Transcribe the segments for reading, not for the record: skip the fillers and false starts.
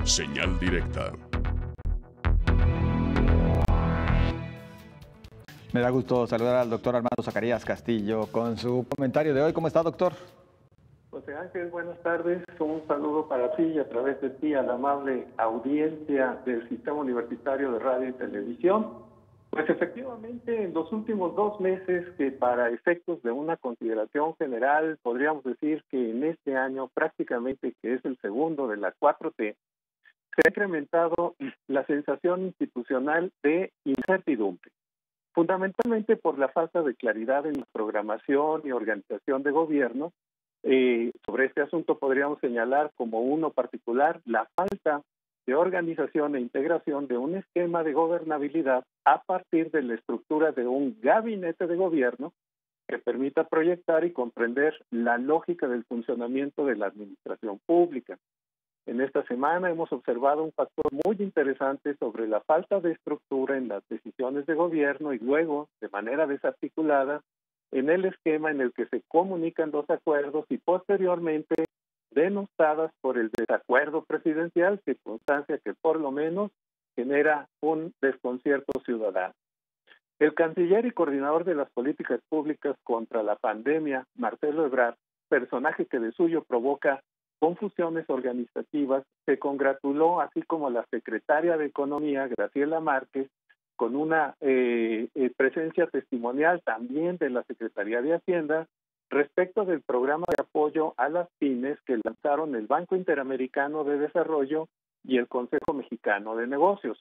Señal directa. Me da gusto saludar al doctor Armando Zacarías Castillo con su comentario de hoy. ¿Cómo está, doctor? José Ángel, buenas tardes. Un saludo para ti y a través de ti a la amable audiencia del Sistema Universitario de Radio y Televisión. Pues efectivamente, en los últimos 2 meses, que para efectos de una consideración general, podríamos decir que en este año prácticamente, que es el segundo de la 4T, se ha incrementado la sensación institucional de incertidumbre, fundamentalmente por la falta de claridad en la programación y organización de gobierno. Sobre este asunto podríamos señalar como uno particular la falta de organización e integración de un esquema de gobernabilidad a partir de la estructura de un gabinete de gobierno que permita proyectar y comprender la lógica del funcionamiento de la administración pública. En esta semana hemos observado un factor muy interesante sobre la falta de estructura en las decisiones de gobierno y luego, de manera desarticulada, en el esquema en el que se comunican los acuerdos y posteriormente denostadas por el desacuerdo presidencial, circunstancia que por lo menos genera un desconcierto ciudadano. El canciller y coordinador de las políticas públicas contra la pandemia, Marcelo Ebrard, personaje que de suyo provoca confusiones organizativas, se congratuló, así como la secretaria de Economía, Graciela Márquez, con una presencia testimonial también de la Secretaría de Hacienda respecto del programa de apoyo a las pymes que lanzaron el Banco Interamericano de Desarrollo y el Consejo Mexicano de Negocios.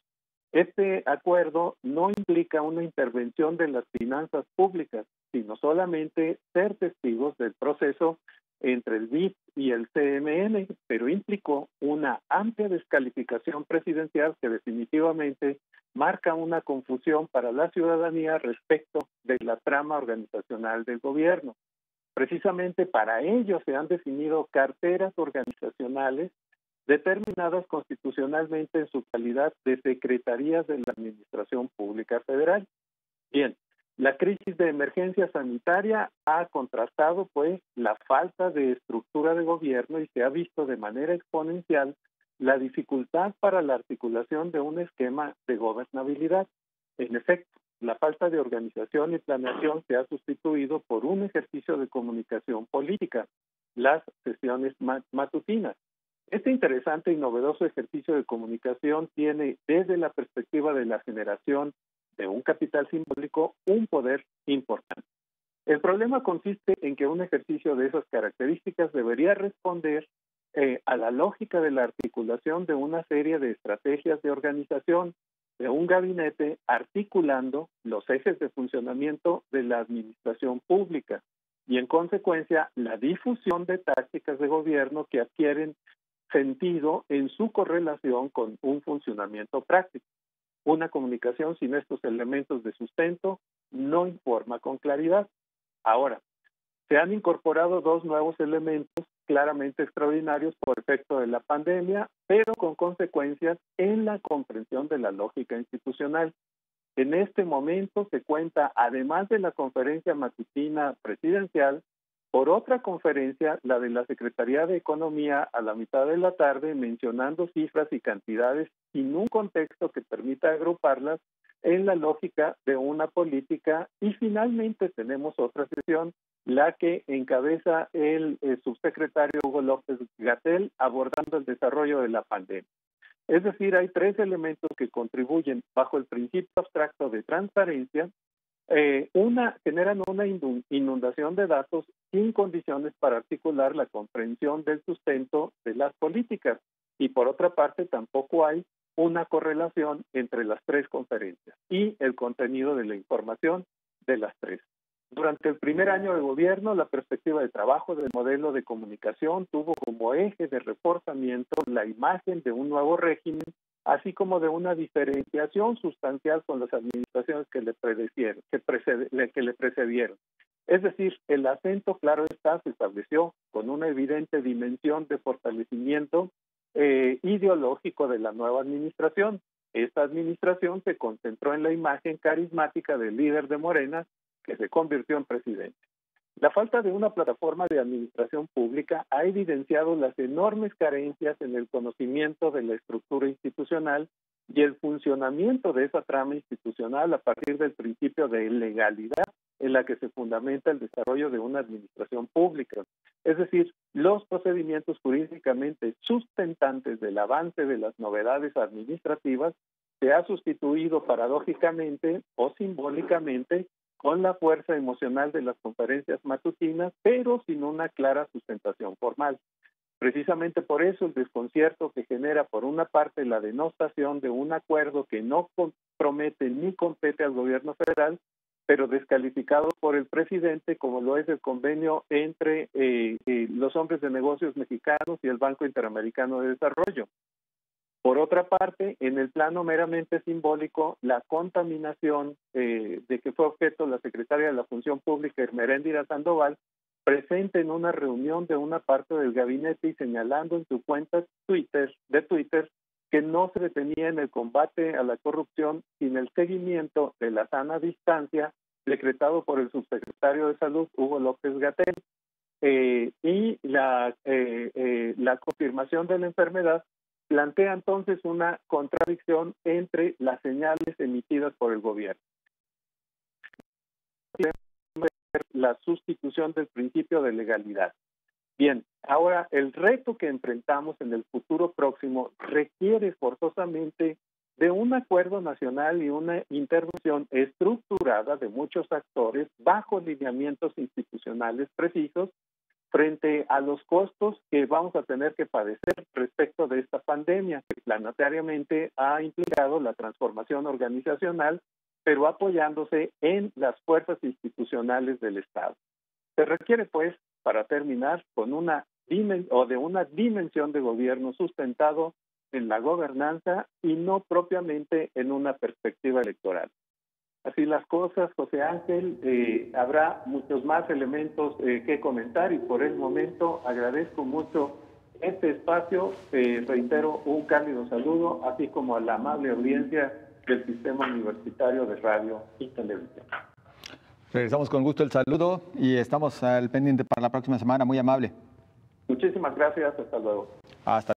Este acuerdo no implica una intervención de las finanzas públicas, sino solamente ser testigos del proceso entre el BID y el CMN, pero implicó una amplia descalificación presidencial que definitivamente marca una confusión para la ciudadanía respecto de la trama organizacional del gobierno. Precisamente para ello se han definido carteras organizacionales determinadas constitucionalmente en su calidad de secretarías de la Administración Pública Federal. Bien, la crisis de emergencia sanitaria ha contrastado pues la falta de estructura de gobierno y se ha visto de manera exponencial la dificultad para la articulación de un esquema de gobernabilidad. En efecto, la falta de organización y planeación se ha sustituido por un ejercicio de comunicación política, las sesiones matutinas. Este interesante y novedoso ejercicio de comunicación tiene, desde la perspectiva de la generación de un capital simbólico, un poder importante. El problema consiste en que un ejercicio de esas características debería responder a la lógica de la articulación de una serie de estrategias de organización de un gabinete articulando los ejes de funcionamiento de la administración pública y, en consecuencia, la difusión de tácticas de gobierno que adquieren sentido en su correlación con un funcionamiento práctico. Una comunicación sin estos elementos de sustento no informa con claridad. Ahora, se han incorporado 2 nuevos elementos claramente extraordinarios por efecto de la pandemia, pero con consecuencias en la comprensión de la lógica institucional. En este momento se cuenta, además de la conferencia matutina presidencial, por otra conferencia, la de la Secretaría de Economía a la mitad de la tarde, mencionando cifras y cantidades sin un contexto que permita agruparlas en la lógica de una política. Y finalmente tenemos otra sesión, la que encabeza el subsecretario Hugo López-Gatell, abordando el desarrollo de la pandemia. Es decir, hay 3 elementos que contribuyen bajo el principio abstracto de transparencia. Generan una inundación de datos sin condiciones para articular la comprensión del sustento de las políticas. Y por otra parte, tampoco hay una correlación entre las 3 conferencias y el contenido de la información de las 3. Durante el primer año de gobierno, la perspectiva de trabajo del modelo de comunicación tuvo como eje de reforzamiento la imagen de un nuevo régimen, así como de una diferenciación sustancial con las administraciones que le precedieron. Es decir, el acento, claro está, se estableció con una evidente dimensión de fortalecimiento ideológico de la nueva administración. Esta administración se concentró en la imagen carismática del líder de Morena, que se convirtió en presidente. La falta de una plataforma de administración pública ha evidenciado las enormes carencias en el conocimiento de la estructura institucional y el funcionamiento de esa trama institucional a partir del principio de legalidad en la que se fundamenta el desarrollo de una administración pública. Es decir, los procedimientos jurídicamente sustentantes del avance de las novedades administrativas se ha sustituido paradójicamente o simbólicamente con la fuerza emocional de las conferencias matutinas, pero sin una clara sustentación formal. Precisamente por eso el desconcierto que genera, por una parte, la denostación de un acuerdo que no compromete ni compete al gobierno federal, pero descalificado por el presidente, como lo es el convenio entre los hombres de negocios mexicanos y el Banco Interamericano de Desarrollo. Por otra parte, en el plano meramente simbólico, la contaminación de que fue objeto la secretaria de la Función Pública, Ermeréndira Sandoval, presente en una reunión de una parte del gabinete y señalando en su cuenta de Twitter que no se detenía en el combate a la corrupción sin el seguimiento de la sana distancia decretado por el subsecretario de Salud, Hugo López-Gatell, y la confirmación de la enfermedad plantea entonces una contradicción entre las señales emitidas por el gobierno. La sustitución del principio de legalidad. Bien, ahora el reto que enfrentamos en el futuro próximo requiere forzosamente de un acuerdo nacional y una intervención estructurada de muchos actores bajo lineamientos institucionales precisos frente a los costos que vamos a tener que padecer respecto de esta pandemia, que planetariamente ha implicado la transformación organizacional, pero apoyándose en las fuerzas institucionales del Estado. Se requiere, pues, para terminar, con una dimensión de gobierno sustentado en la gobernanza y no propiamente en una perspectiva electoral. Así las cosas, José Ángel, habrá muchos más elementos que comentar y por el momento agradezco mucho este espacio. Reitero un cálido saludo, así como a la amable audiencia del Sistema Universitario de Radio y Televisión. Regresamos con gusto el saludo y estamos al pendiente para la próxima semana. Muy amable. Muchísimas gracias. Hasta luego. Hasta